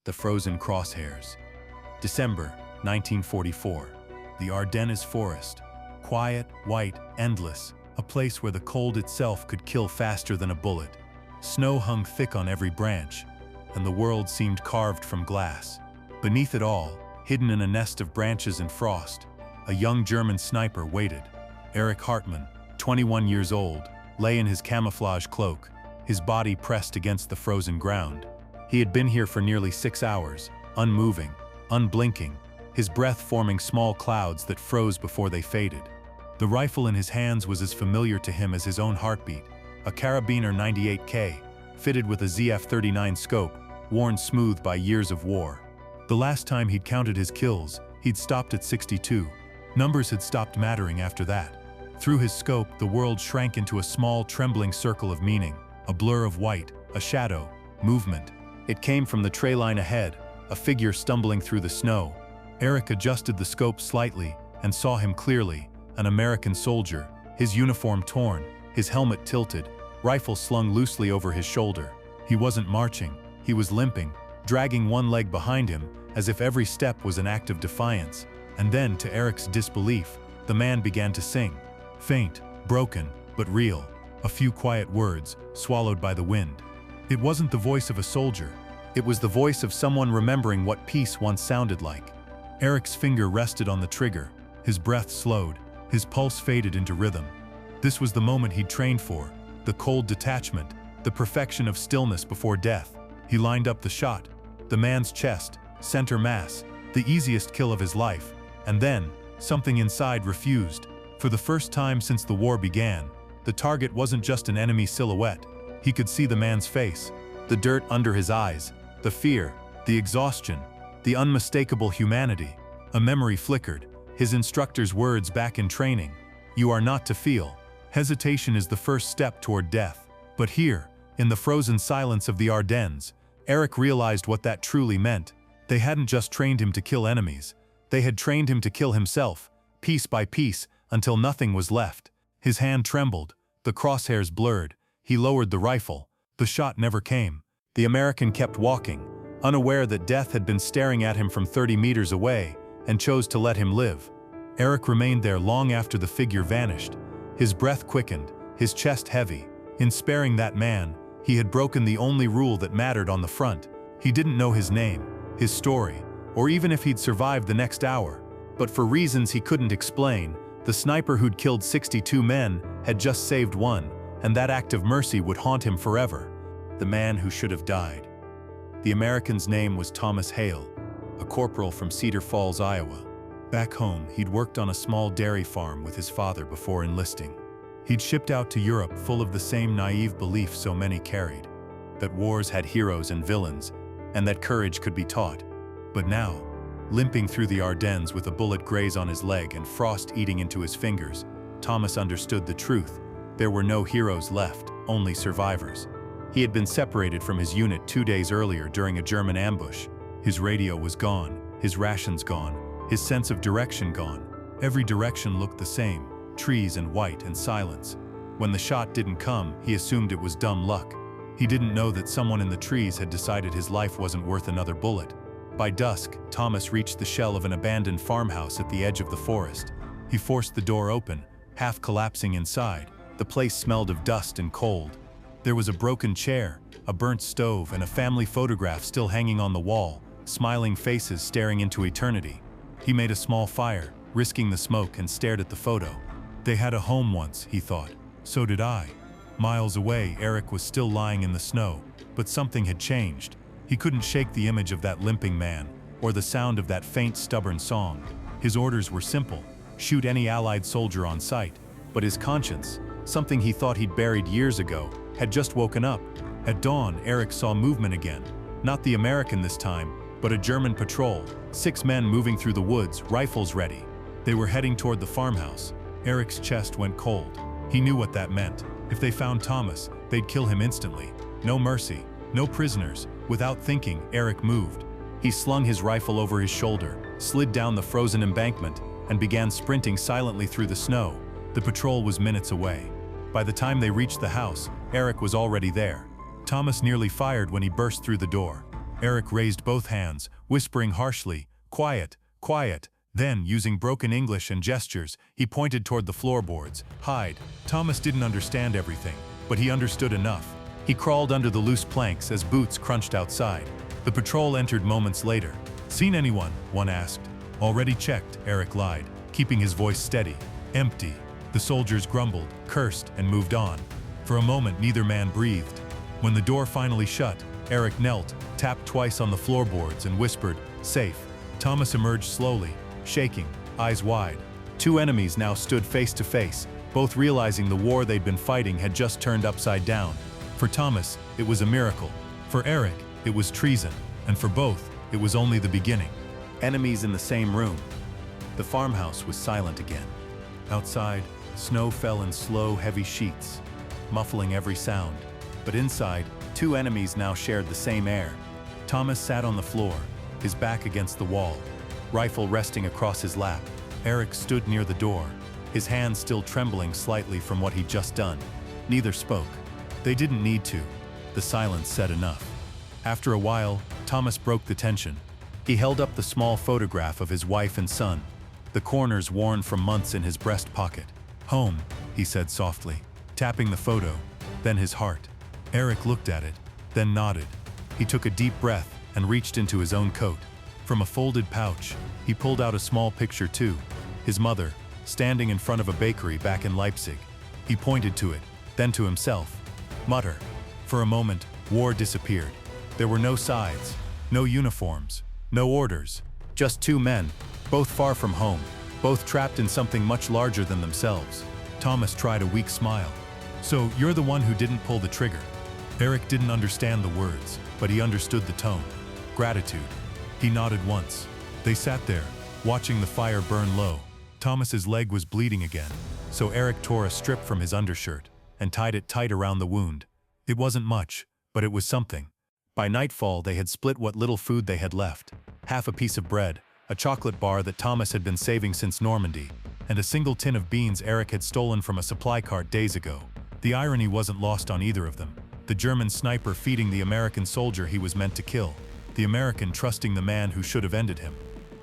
The Frozen Crosshairs. December 1944. The Ardennes forest. Quiet, white, endless. A place where the cold itself could kill faster than a bullet. Snow hung thick on every branch, and the world seemed carved from glass. Beneath it all, hidden in a nest of branches and frost, a young German sniper waited. Erich Hartmann, 21 years old, lay in his camouflage cloak, his body pressed against the frozen ground. He had been here for nearly 6 hours, unmoving, unblinking, his breath forming small clouds that froze before they faded. The rifle in his hands was as familiar to him as his own heartbeat, a Carabiner 98K, fitted with a ZF-39 scope, worn smooth by years of war. The last time he'd counted his kills, he'd stopped at 62. Numbers had stopped mattering after that. Through his scope, the world shrank into a small, trembling circle of meaning, a blur of white, a shadow, movement. It came from the tray line ahead, a figure stumbling through the snow. Erich adjusted the scope slightly and saw him clearly, an American soldier, his uniform torn, his helmet tilted, rifle slung loosely over his shoulder. He wasn't marching, he was limping, dragging one leg behind him, as if every step was an act of defiance. And then, to Erich's disbelief, the man began to sing. Faint, broken, but real. A few quiet words, swallowed by the wind. It wasn't the voice of a soldier. It was the voice of someone remembering what peace once sounded like. Erich's finger rested on the trigger, his breath slowed, his pulse faded into rhythm. This was the moment he'd trained for, the cold detachment, the perfection of stillness before death. He lined up the shot, the man's chest, center mass, the easiest kill of his life, and then, something inside refused. For the first time since the war began, the target wasn't just an enemy silhouette. He could see the man's face, the dirt under his eyes, the fear, the exhaustion, the unmistakable humanity. A memory flickered, his instructor's words back in training. You are not to feel. Hesitation is the first step toward death. But here, in the frozen silence of the Ardennes, Erich realized what that truly meant. They hadn't just trained him to kill enemies. They had trained him to kill himself, piece by piece, until nothing was left. His hand trembled, the crosshairs blurred. He lowered the rifle. The shot never came. The American kept walking, unaware that death had been staring at him from 30 meters away, and chose to let him live. Erich remained there long after the figure vanished. His breath quickened, his chest heavy. In sparing that man, he had broken the only rule that mattered on the front. He didn't know his name, his story, or even if he'd survived the next hour. But for reasons he couldn't explain, the sniper who'd killed 62 men had just saved one, and that act of mercy would haunt him forever. The man who should have died. The American's name was Thomas Hale, a corporal from Cedar Falls, Iowa. Back home, he'd worked on a small dairy farm with his father before enlisting. He'd shipped out to Europe full of the same naive belief so many carried, that wars had heroes and villains, and that courage could be taught. But now, limping through the Ardennes with a bullet graze on his leg and frost eating into his fingers, Thomas understood the truth. There were no heroes left, only survivors. He had been separated from his unit 2 days earlier during a German ambush. His radio was gone, his rations gone, his sense of direction gone. Every direction looked the same, trees and white and silence. When the shot didn't come, he assumed it was dumb luck. He didn't know that someone in the trees had decided his life wasn't worth another bullet. By dusk, Thomas reached the shell of an abandoned farmhouse at the edge of the forest. He forced the door open, half collapsing inside. The place smelled of dust and cold. There was a broken chair, a burnt stove, and a family photograph still hanging on the wall, smiling faces staring into eternity. He made a small fire, risking the smoke, and stared at the photo. They had a home once, he thought. So did I. Miles away, Erich was still lying in the snow, but something had changed. He couldn't shake the image of that limping man, or the sound of that faint, stubborn song. His orders were simple: shoot any Allied soldier on sight. But his conscience, something he thought he'd buried years ago, had just woken up. At dawn, Erich saw movement again. Not the American this time, but a German patrol, 6 men moving through the woods, rifles ready. They were heading toward the farmhouse. Erich's chest went cold. He knew what that meant. If they found Thomas, they'd kill him instantly. No mercy, no prisoners. Without thinking, Erich moved. He slung his rifle over his shoulder, slid down the frozen embankment, and began sprinting silently through the snow. The patrol was minutes away. By the time they reached the house, Erich was already there. Thomas nearly fired when he burst through the door. Erich raised both hands, whispering harshly, "Quiet, quiet." Then, using broken English and gestures, he pointed toward the floorboards. "Hide." Thomas didn't understand everything, but he understood enough. He crawled under the loose planks as boots crunched outside. The patrol entered moments later. "Seen anyone?" one asked. "Already checked," Erich lied, keeping his voice steady. "Empty." The soldiers grumbled, cursed, and moved on. For a moment, neither man breathed. When the door finally shut, Erich knelt, tapped twice on the floorboards, and whispered, "Safe." Thomas emerged slowly, shaking, eyes wide. Two enemies now stood face to face, both realizing the war they'd been fighting had just turned upside down. For Thomas, it was a miracle. For Erich, it was treason. And for both, it was only the beginning. Enemies in the same room. The farmhouse was silent again. Outside, snow fell in slow, heavy sheets, muffling every sound. But inside, two enemies now shared the same air. Thomas sat on the floor, his back against the wall, rifle resting across his lap. Erich stood near the door, his hands still trembling slightly from what he'd just done. Neither spoke. They didn't need to. The silence said enough. After a while, Thomas broke the tension. He held up the small photograph of his wife and son, the corners worn from months in his breast pocket. "Home," he said softly, tapping the photo, then his heart. Erich looked at it, then nodded. He took a deep breath and reached into his own coat. From a folded pouch, he pulled out a small picture too, his mother, standing in front of a bakery back in Leipzig. He pointed to it, then to himself. Mutter. For a moment, war disappeared. There were no sides, no uniforms, no orders. Just two men, both far from home, both trapped in something much larger than themselves. Thomas tried a weak smile. "So, you're the one who didn't pull the trigger." Erich didn't understand the words, but he understood the tone. Gratitude. He nodded once. They sat there, watching the fire burn low. Thomas's leg was bleeding again, so Erich tore a strip from his undershirt and tied it tight around the wound. It wasn't much, but it was something. By nightfall, they had split what little food they had left. Half a piece of bread, a chocolate bar that Thomas had been saving since Normandy, and a single tin of beans Erich had stolen from a supply cart days ago. The irony wasn't lost on either of them. The German sniper feeding the American soldier he was meant to kill. The American trusting the man who should have ended him.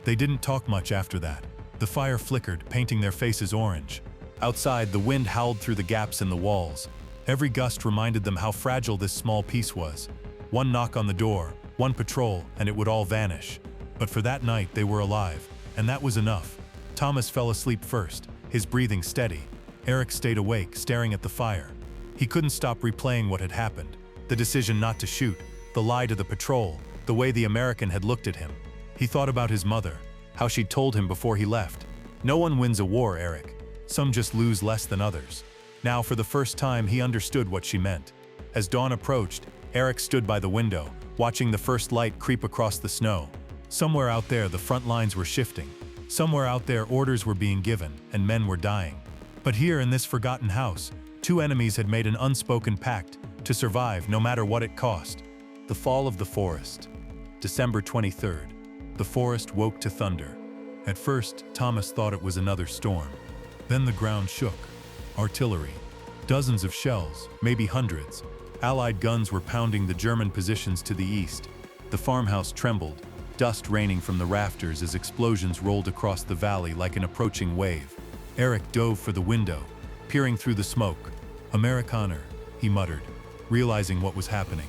They didn't talk much after that. The fire flickered, painting their faces orange. Outside, the wind howled through the gaps in the walls. Every gust reminded them how fragile this small piece was. One knock on the door, one patrol, and it would all vanish. But for that night, they were alive, and that was enough. Thomas fell asleep first, his breathing steady. Erich stayed awake, staring at the fire. He couldn't stop replaying what had happened. The decision not to shoot, the lie to the patrol, the way the American had looked at him. He thought about his mother, how she'd told him before he left. "No one wins a war, Erich. Some just lose less than others." Now, for the first time, he understood what she meant. As dawn approached, Erich stood by the window, watching the first light creep across the snow. Somewhere out there, the front lines were shifting. Somewhere out there, orders were being given, and men were dying. But here in this forgotten house, two enemies had made an unspoken pact to survive no matter what it cost. The fall of the forest. December 23rd. The forest woke to thunder. At first, Thomas thought it was another storm. Then the ground shook. Artillery. Dozens of shells, maybe hundreds. Allied guns were pounding the German positions to the east. The farmhouse trembled, dust raining from the rafters as explosions rolled across the valley like an approaching wave. Erich dove for the window, peering through the smoke. "Amerikaner," he muttered, realizing what was happening.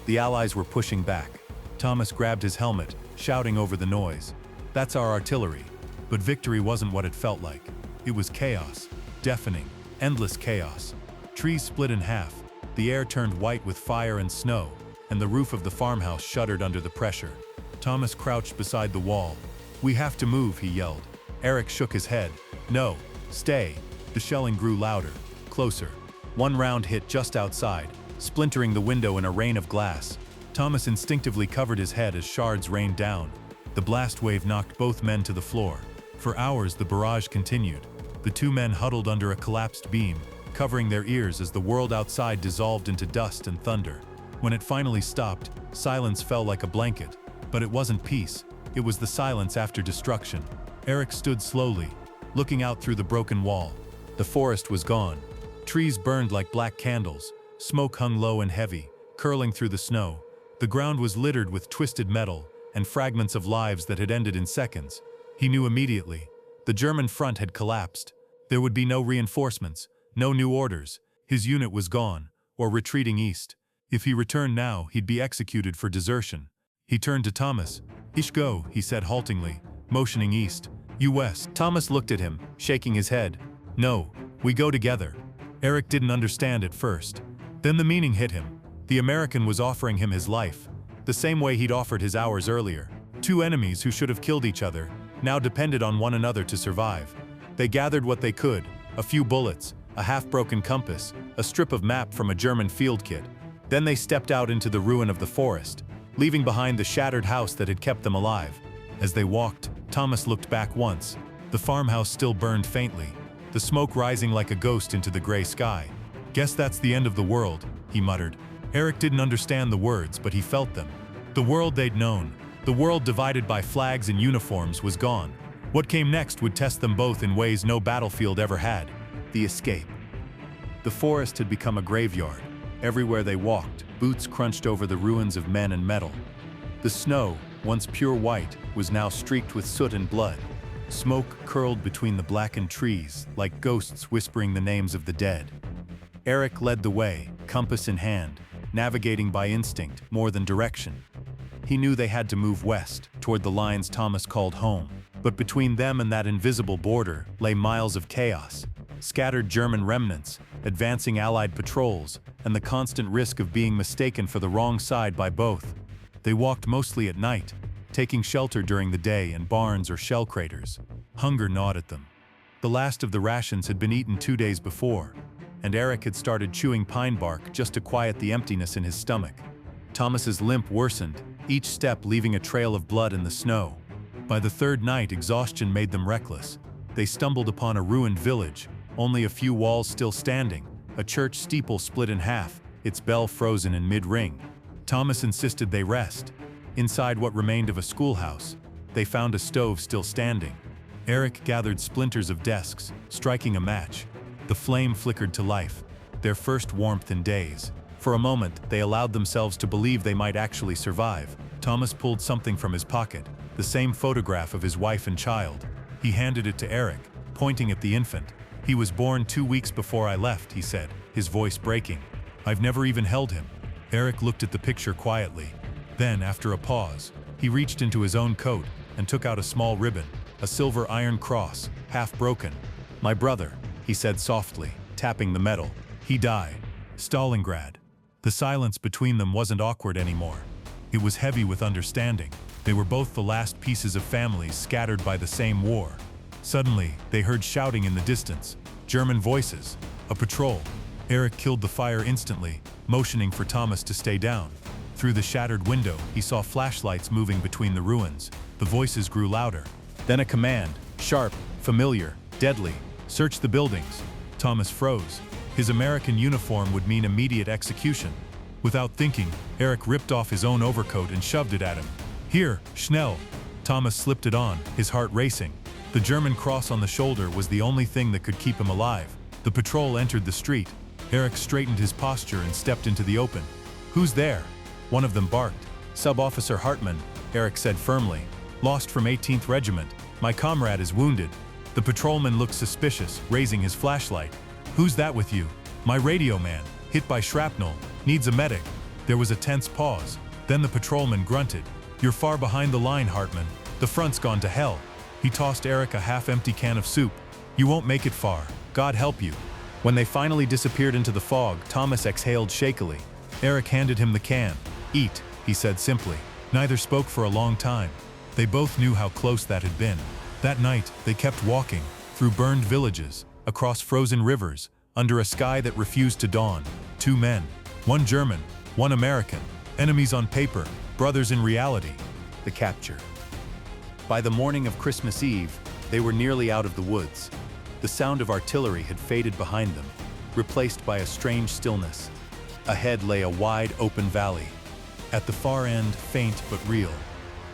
The Allies were pushing back. Thomas grabbed his helmet, shouting over the noise. "That's our artillery." But victory wasn't what it felt like. It was chaos, deafening, endless chaos. Trees split in half, the air turned white with fire and snow, and the roof of the farmhouse shuddered under the pressure. Thomas crouched beside the wall. "We have to move," he yelled. Erich shook his head. "No, stay." The shelling grew louder, closer. One round hit just outside, splintering the window in a rain of glass. Thomas instinctively covered his head as shards rained down. The blast wave knocked both men to the floor. For hours, the barrage continued. The two men huddled under a collapsed beam, covering their ears as the world outside dissolved into dust and thunder. When it finally stopped, silence fell like a blanket. But it wasn't peace. It was the silence after destruction. Erich stood slowly, looking out through the broken wall. The forest was gone. Trees burned like black candles. Smoke hung low and heavy, curling through the snow. The ground was littered with twisted metal and fragments of lives that had ended in seconds. He knew immediately. The German front had collapsed. There would be no reinforcements, no new orders. His unit was gone, or retreating east. If he returned now, he'd be executed for desertion. He turned to Thomas. "Ich go," he said haltingly, motioning east. "You west." Thomas looked at him, shaking his head. "No, we go together." Erich didn't understand at first. Then the meaning hit him. The American was offering him his life, the same way he'd offered his hours earlier. Two enemies who should have killed each other now depended on one another to survive. They gathered what they could: a few bullets, a half-broken compass, a strip of map from a German field kit. Then they stepped out into the ruin of the forest, leaving behind the shattered house that had kept them alive. As they walked, Thomas looked back once. The farmhouse still burned faintly, the smoke rising like a ghost into the gray sky. "Guess that's the end of the world," he muttered. Erich didn't understand the words, but he felt them. The world they'd known, the world divided by flags and uniforms, was gone. What came next would test them both in ways no battlefield ever had: the escape. The forest had become a graveyard. Everywhere they walked, boots crunched over the ruins of men and metal. The snow, once pure white, was now streaked with soot and blood. Smoke curled between the blackened trees, like ghosts whispering the names of the dead. Erich led the way, compass in hand, navigating by instinct more than direction. He knew they had to move west, toward the lines Thomas called home. But between them and that invisible border lay miles of chaos. Scattered German remnants, advancing Allied patrols, and the constant risk of being mistaken for the wrong side by both. They walked mostly at night, taking shelter during the day in barns or shell craters. Hunger gnawed at them. The last of the rations had been eaten 2 days before, and Erich had started chewing pine bark just to quiet the emptiness in his stomach. Thomas's limp worsened, each step leaving a trail of blood in the snow. By the third night, exhaustion made them reckless. They stumbled upon a ruined village, only a few walls still standing, a church steeple split in half, its bell frozen in mid-ring. Thomas insisted they rest. Inside what remained of a schoolhouse, they found a stove still standing. Erich gathered splinters of desks, striking a match. The flame flickered to life, their first warmth in days. For a moment, they allowed themselves to believe they might actually survive. Thomas pulled something from his pocket, the same photograph of his wife and child. He handed it to Erich, pointing at the infant. "He was born 2 weeks before I left," he said, his voice breaking. "I've never even held him." Erich looked at the picture quietly. Then, after a pause, he reached into his own coat and took out a small ribbon, a silver iron cross, half broken. "My brother," he said softly, tapping the metal. "He died. Stalingrad." The silence between them wasn't awkward anymore. It was heavy with understanding. They were both the last pieces of families scattered by the same war. Suddenly, they heard shouting in the distance. German voices. A patrol. Erich killed the fire instantly, motioning for Thomas to stay down. Through the shattered window, he saw flashlights moving between the ruins. The voices grew louder. Then a command, sharp, familiar, deadly. "Search the buildings." Thomas froze. His American uniform would mean immediate execution. Without thinking, Erich ripped off his own overcoat and shoved it at him. "Here, schnell." Thomas slipped it on, his heart racing. The German cross on the shoulder was the only thing that could keep him alive. The patrol entered the street. Erich straightened his posture and stepped into the open. "Who's there?" One of them barked. "Sub-Officer Hartmann," Erich said firmly. "Lost from 18th Regiment. My comrade is wounded." The patrolman looked suspicious, raising his flashlight. "Who's that with you?" "My radio man. Hit by shrapnel. Needs a medic." There was a tense pause. Then the patrolman grunted. "You're far behind the line, Hartmann. The front's gone to hell." He tossed Erich a half-empty can of soup. "You won't make it far. God help you." When they finally disappeared into the fog, Thomas exhaled shakily. Erich handed him the can. "Eat," he said simply. Neither spoke for a long time. They both knew how close that had been. That night, they kept walking, through burned villages, across frozen rivers, under a sky that refused to dawn. Two men, one German, one American, enemies on paper, brothers in reality. The capture. By the morning of Christmas Eve, they were nearly out of the woods. The sound of artillery had faded behind them, replaced by a strange stillness. Ahead lay a wide, open valley. At the far end, faint but real,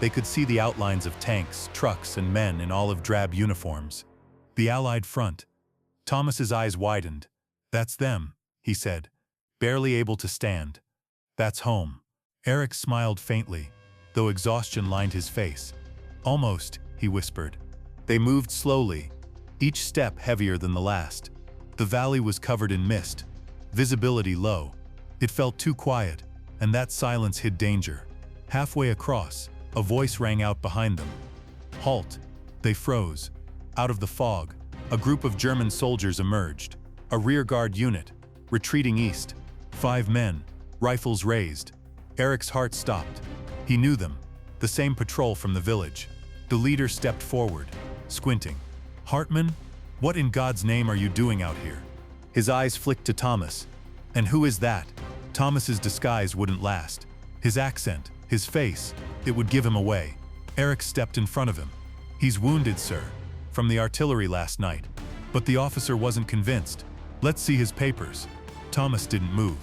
they could see the outlines of tanks, trucks, and men in olive drab uniforms. The Allied front. Thomas's eyes widened. "That's them," he said, barely able to stand. "That's home." Erich smiled faintly, though exhaustion lined his face. Almost, he whispered. They moved slowly, each step heavier than the last. The valley was covered in mist, visibility low. It felt too quiet, and that silence hid danger. Halfway across, a voice rang out behind them. Halt! They froze. Out of the fog, a group of German soldiers emerged. A rearguard unit, retreating east. 5 men, rifles raised. Erich's heart stopped. He knew them, the same patrol from the village. The leader stepped forward, squinting. Hartmann, what in God's name are you doing out here? His eyes flicked to Thomas. And who is that? Thomas's disguise wouldn't last. His accent, his face, it would give him away. Erich stepped in front of him. He's wounded, sir, from the artillery last night. But the officer wasn't convinced. Let's see his papers. Thomas didn't move.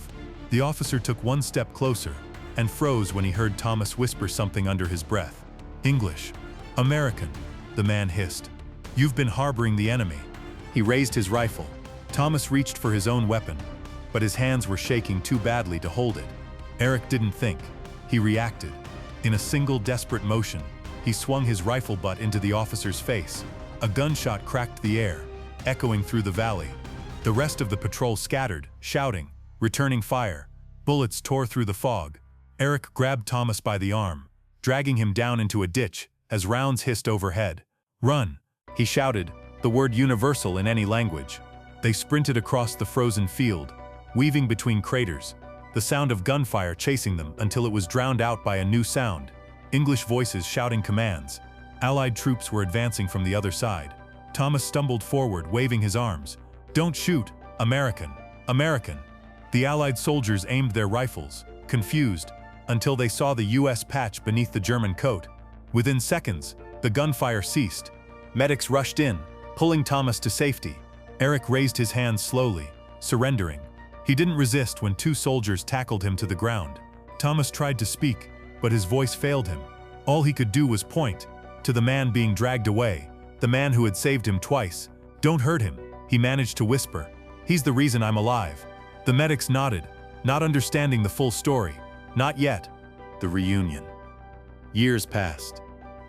The officer took one step closer and froze when he heard Thomas whisper something under his breath. English. American, the man hissed. You've been harboring the enemy. He raised his rifle. Thomas reached for his own weapon, but his hands were shaking too badly to hold it. Erich didn't think. He reacted. In a single desperate motion, he swung his rifle butt into the officer's face. A gunshot cracked the air, echoing through the valley. The rest of the patrol scattered, shouting, returning fire. Bullets tore through the fog. Erich grabbed Thomas by the arm, dragging him down into a ditch as rounds hissed overhead. Run! He shouted, the word universal in any language. They sprinted across the frozen field, weaving between craters, the sound of gunfire chasing them until it was drowned out by a new sound. English voices shouting commands. Allied troops were advancing from the other side. Thomas stumbled forward, waving his arms. Don't shoot! American! American! The Allied soldiers aimed their rifles, confused, until they saw the US patch beneath the German coat. Within seconds, the gunfire ceased. Medics rushed in, pulling Thomas to safety. Erich raised his hands slowly, surrendering. He didn't resist when 2 soldiers tackled him to the ground. Thomas tried to speak, but his voice failed him. All he could do was point to the man being dragged away, the man who had saved him twice. Don't hurt him, he managed to whisper. He's the reason I'm alive. The medics nodded, not understanding the full story. Not yet. The reunion. Years passed.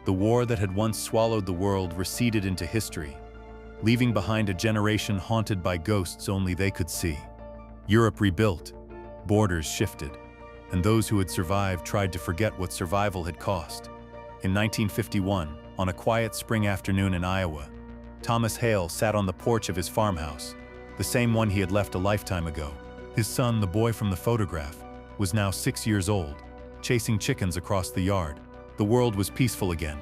The war that had once swallowed the world receded into history, leaving behind a generation haunted by ghosts only they could see. Europe rebuilt, borders shifted, and those who had survived tried to forget what survival had cost. In 1951, on a quiet spring afternoon in Iowa, Thomas Hale sat on the porch of his farmhouse, the same one he had left a lifetime ago. His son, the boy from the photograph, was now 6 years old, chasing chickens across the yard. The world was peaceful again,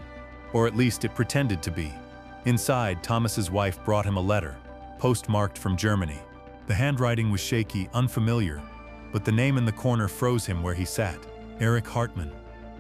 or at least it pretended to be. Inside, Thomas's wife brought him a letter, postmarked from Germany. The handwriting was shaky, unfamiliar, but the name in the corner froze him where he sat. Erich Hartmann.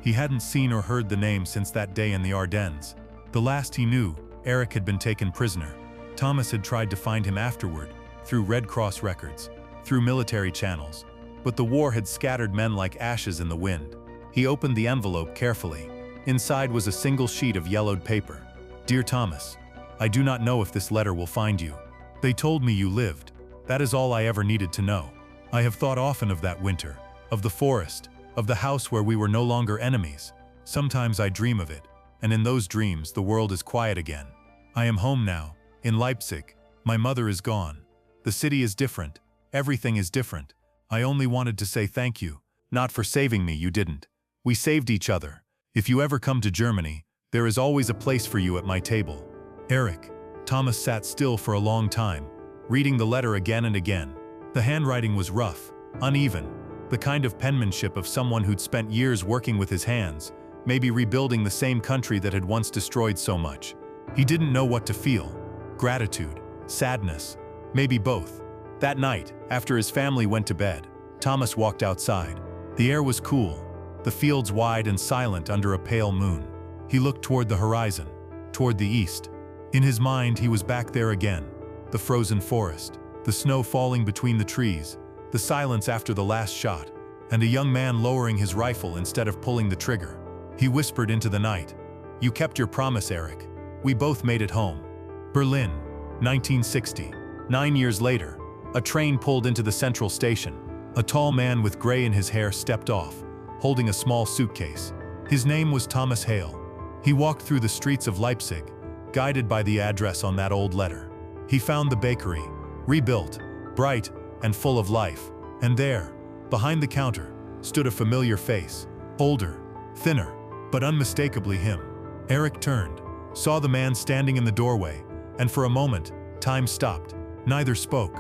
He hadn't seen or heard the name since that day in the Ardennes. The last he knew, Erich had been taken prisoner. Thomas had tried to find him afterward, through Red Cross records, through military channels, but the war had scattered men like ashes in the wind. He opened the envelope carefully. Inside was a single sheet of yellowed paper. Dear Thomas, I do not know if this letter will find you. They told me you lived. That is all I ever needed to know. I have thought often of that winter, of the forest, of the house where we were no longer enemies. Sometimes I dream of it, and in those dreams the world is quiet again. I am home now, in Leipzig. My mother is gone. The city is different. Everything is different. I only wanted to say thank you. Not for saving me, you didn't. We saved each other. If you ever come to Germany, there is always a place for you at my table. Erich. Thomas sat still for a long time, reading the letter again and again. The handwriting was rough, uneven, the kind of penmanship of someone who'd spent years working with his hands, maybe rebuilding the same country that had once destroyed so much. He didn't know what to feel. Gratitude, sadness, maybe both. That night, after his family went to bed, Thomas walked outside. The air was cool, the fields wide and silent under a pale moon. He looked toward the horizon, toward the east. In his mind, he was back there again. The frozen forest, the snow falling between the trees, the silence after the last shot, and a young man lowering his rifle instead of pulling the trigger. He whispered into the night, "You kept your promise, Erich. We both made it home." Berlin, 1960. 9 years later, a train pulled into the central station. A tall man with gray in his hair stepped off, holding a small suitcase. His name was Thomas Hale. He walked through the streets of Leipzig, guided by the address on that old letter. He found the bakery, rebuilt, bright and full of life. And there, behind the counter, stood a familiar face, older, thinner, but unmistakably him. Erich turned, saw the man standing in the doorway, and for a moment, time stopped. Neither spoke.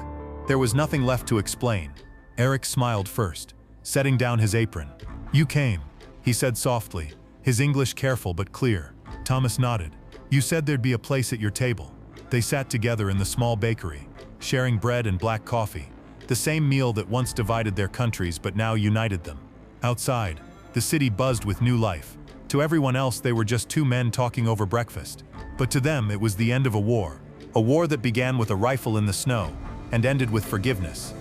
There was nothing left to explain. Erich smiled first, setting down his apron. "You came," he said softly, his English careful but clear. Thomas nodded. "You said there'd be a place at your table." They sat together in the small bakery, sharing bread and black coffee, the same meal that once divided their countries but now united them. Outside, the city buzzed with new life. To everyone else, they were just two men talking over breakfast. But to them, it was the end of a war that began with a rifle in the snow and ended with forgiveness.